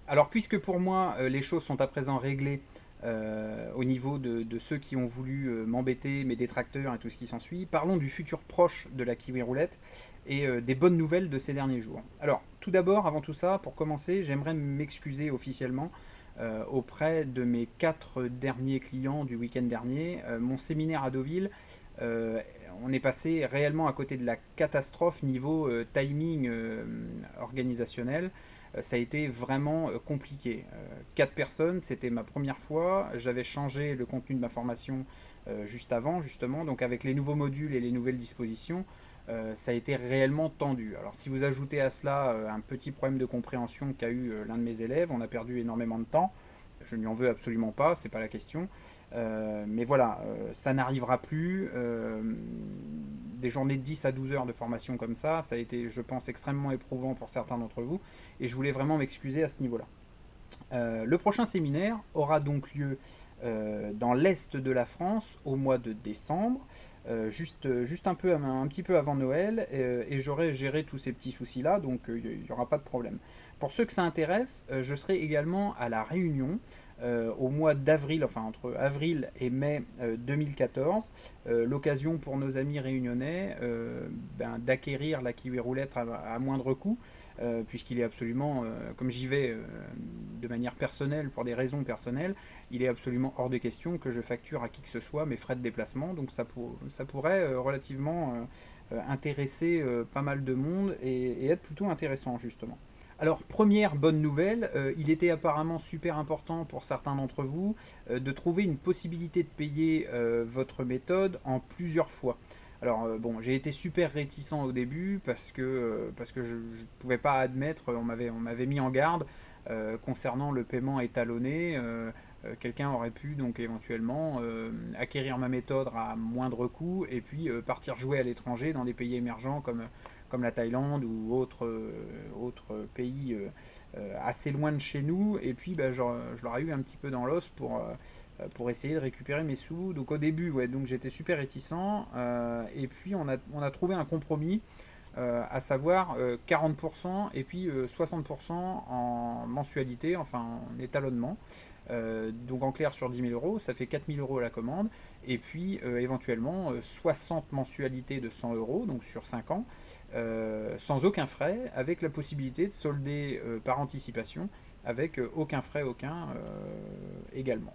Alors, puisque pour moi, les choses sont à présent réglées au niveau de ceux qui ont voulu m'embêter, mes détracteurs et tout ce qui s'ensuit, parlons du futur proche de la Kiwi Roulette et des bonnes nouvelles de ces derniers jours. Alors, tout d'abord, avant tout ça, pour commencer, j'aimerais m'excuser officiellement auprès de mes 4 derniers clients du week-end dernier. Mon séminaire à Deauville, euh, on est passé réellement à côté de la catastrophe niveau timing organisationnel. Ça a été vraiment compliqué. 4 personnes, c'était ma première fois. J'avais changé le contenu de ma formation juste avant, justement. Donc avec les nouveaux modules et les nouvelles dispositions, ça a été réellement tendu. Alors si vous ajoutez à cela un petit problème de compréhension qu'a eu l'un de mes élèves, on a perdu énormément de temps. Je ne lui en veux absolument pas, c'est pas la question. Mais voilà, ça n'arrivera plus. Des journées de 10 à 12 heures de formation comme ça a été, je pense, extrêmement éprouvant pour certains d'entre vous. Et je voulais vraiment m'excuser à ce niveau-là. Le prochain séminaire aura donc lieu dans l'est de la France au mois de décembre, juste un petit peu avant Noël, et j'aurai géré tous ces petits soucis-là, donc il n'y aura pas de problème. Pour ceux que ça intéresse, je serai également à La Réunion au mois d'avril, enfin entre avril et mai 2014, l'occasion pour nos amis réunionnais d'acquérir la kiwi roulette à moindre coût, puisqu'il est absolument, comme j'y vais de manière personnelle, pour des raisons personnelles, il est absolument hors de question que je facture à qui que ce soit mes frais de déplacement, donc ça pourrait relativement intéresser pas mal de monde et être plutôt intéressant justement. Alors, première bonne nouvelle, il était apparemment super important pour certains d'entre vous de trouver une possibilité de payer votre méthode en plusieurs fois. Alors, bon, j'ai été super réticent au début parce que je ne pouvais pas admettre, on m'avait mis en garde concernant le paiement étalonné. Quelqu'un aurait pu donc éventuellement acquérir ma méthode à moindre coût et puis partir jouer à l'étranger dans des pays émergents comme la Thaïlande ou autres pays assez loin de chez nous. Et puis je leur ai eu un petit peu dans l'os pour essayer de récupérer mes sous. Donc au début, ouais, donc j'étais super réticent. Et puis on a trouvé un compromis, à savoir 40% et puis 60% en mensualité, enfin en étalonnement. Donc en clair sur 10 000 euros, ça fait 4 000 euros à la commande. Et puis éventuellement 60 mensualités de 100 euros, donc sur 5 ans, sans aucun frais, avec la possibilité de solder par anticipation, avec aucun frais aucun également.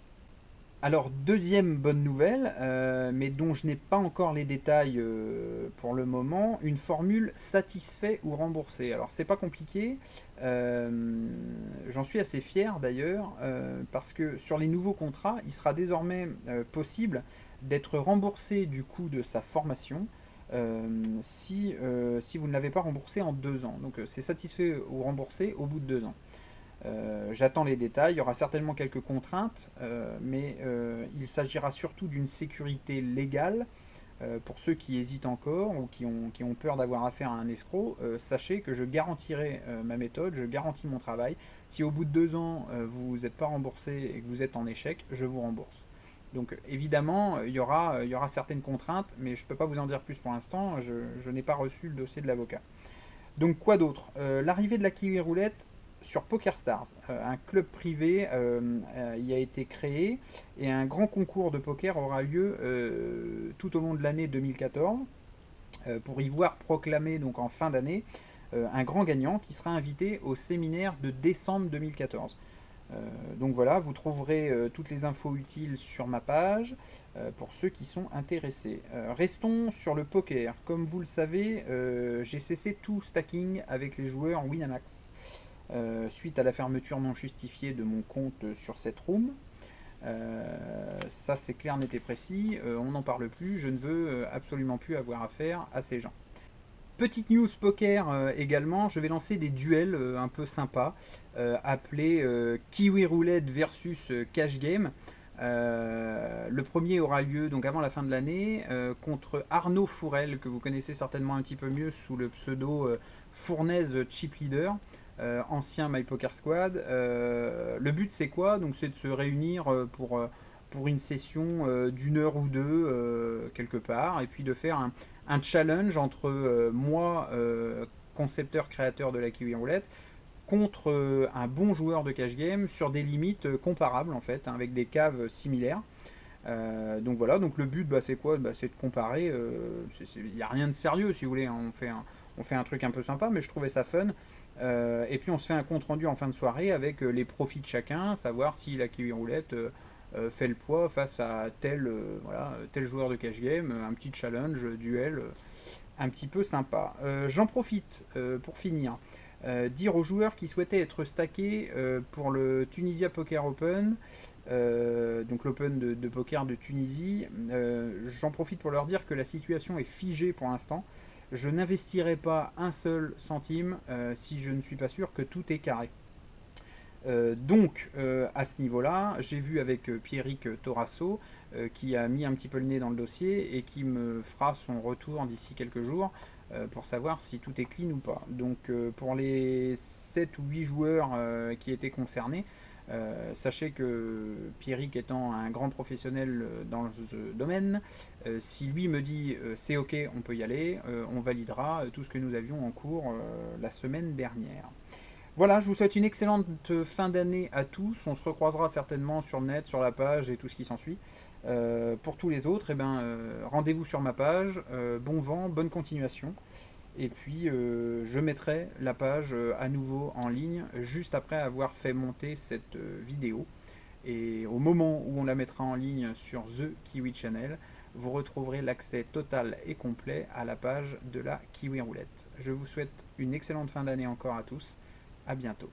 Alors, deuxième bonne nouvelle, mais dont je n'ai pas encore les détails pour le moment, une formule satisfait ou remboursé. Alors, c'est pas compliqué, j'en suis assez fier d'ailleurs, parce que sur les nouveaux contrats, il sera désormais possible d'être remboursé du coût de sa formation si vous ne l'avez pas remboursé en 2 ans. Donc, c'est satisfait ou remboursé au bout de 2 ans. J'attends les détails, il y aura certainement quelques contraintes, mais il s'agira surtout d'une sécurité légale. Pour ceux qui hésitent encore ou qui ont peur d'avoir affaire à un escroc, sachez que je garantirai ma méthode, je garantis mon travail. Si au bout de 2 ans vous n'êtes pas remboursé et que vous êtes en échec, je vous rembourse. Donc évidemment, il y aura certaines contraintes, mais je ne peux pas vous en dire plus pour l'instant, je n'ai pas reçu le dossier de l'avocat. Donc quoi d'autre? L'arrivée de la Kiwi Roulette sur PokerStars, un club privé y a été créé et un grand concours de poker aura lieu tout au long de l'année 2014 pour y voir proclamer donc en fin d'année un grand gagnant qui sera invité au séminaire de décembre 2014. Donc voilà, vous trouverez toutes les infos utiles sur ma page pour ceux qui sont intéressés. Restons sur le poker. Comme vous le savez, j'ai cessé tout stacking avec les joueurs Winamax suite à la fermeture non justifiée de mon compte sur cette room. Ça c'est clair, net et précis, on n'en parle plus, je ne veux absolument plus avoir affaire à ces gens. Petite news poker également, je vais lancer des duels un peu sympas appelés Kiwi Roulette versus Cash Game. Le premier aura lieu donc avant la fin de l'année contre Arnaud Fourel, que vous connaissez certainement un petit peu mieux sous le pseudo Fournaise Chip Leader, ancien My Poker Squad. Le but c'est quoi? Donc c'est de se réunir pour une session d'1 heure ou deux quelque part, et puis de faire un challenge entre moi, concepteur créateur de la Kiwi Roulette, contre un bon joueur de cash game sur des limites comparables en fait, hein, avec des caves similaires. Donc voilà, donc le but c'est quoi? C'est de comparer, il n'y a rien de sérieux si vous voulez, hein. On fait un truc un peu sympa, mais je trouvais ça fun. Et puis on se fait un compte rendu en fin de soirée avec les profits de chacun, savoir si la kiwi roulette fait le poids face à tel joueur de cash game, un petit challenge, duel, un petit peu sympa. J'en profite pour finir. Dire aux joueurs qui souhaitaient être stackés pour le Tunisia Poker Open, donc l'Open de poker de Tunisie, j'en profite pour leur dire que la situation est figée pour l'instant. Je n'investirai pas un seul centime si je ne suis pas sûr que tout est carré. À ce niveau-là, j'ai vu avec Pierrick Torasso, qui a mis un petit peu le nez dans le dossier et qui me fera son retour d'ici quelques jours pour savoir si tout est clean ou pas. Pour les 7 ou 8 joueurs qui étaient concernés, sachez que Pierrick étant un grand professionnel dans ce domaine, si lui me dit c'est ok, on peut y aller, on validera tout ce que nous avions en cours la semaine dernière. Voilà, je vous souhaite une excellente fin d'année à tous. On se recroisera certainement sur le net, sur la page et tout ce qui s'ensuit. Pour tous les autres, rendez-vous sur ma page. Bon vent, bonne continuation. Et puis, je mettrai la page à nouveau en ligne juste après avoir fait monter cette vidéo. Et au moment où on la mettra en ligne sur The Kiwi Channel, vous retrouverez l'accès total et complet à la page de la Kiwi Roulette. Je vous souhaite une excellente fin d'année encore à tous. À bientôt.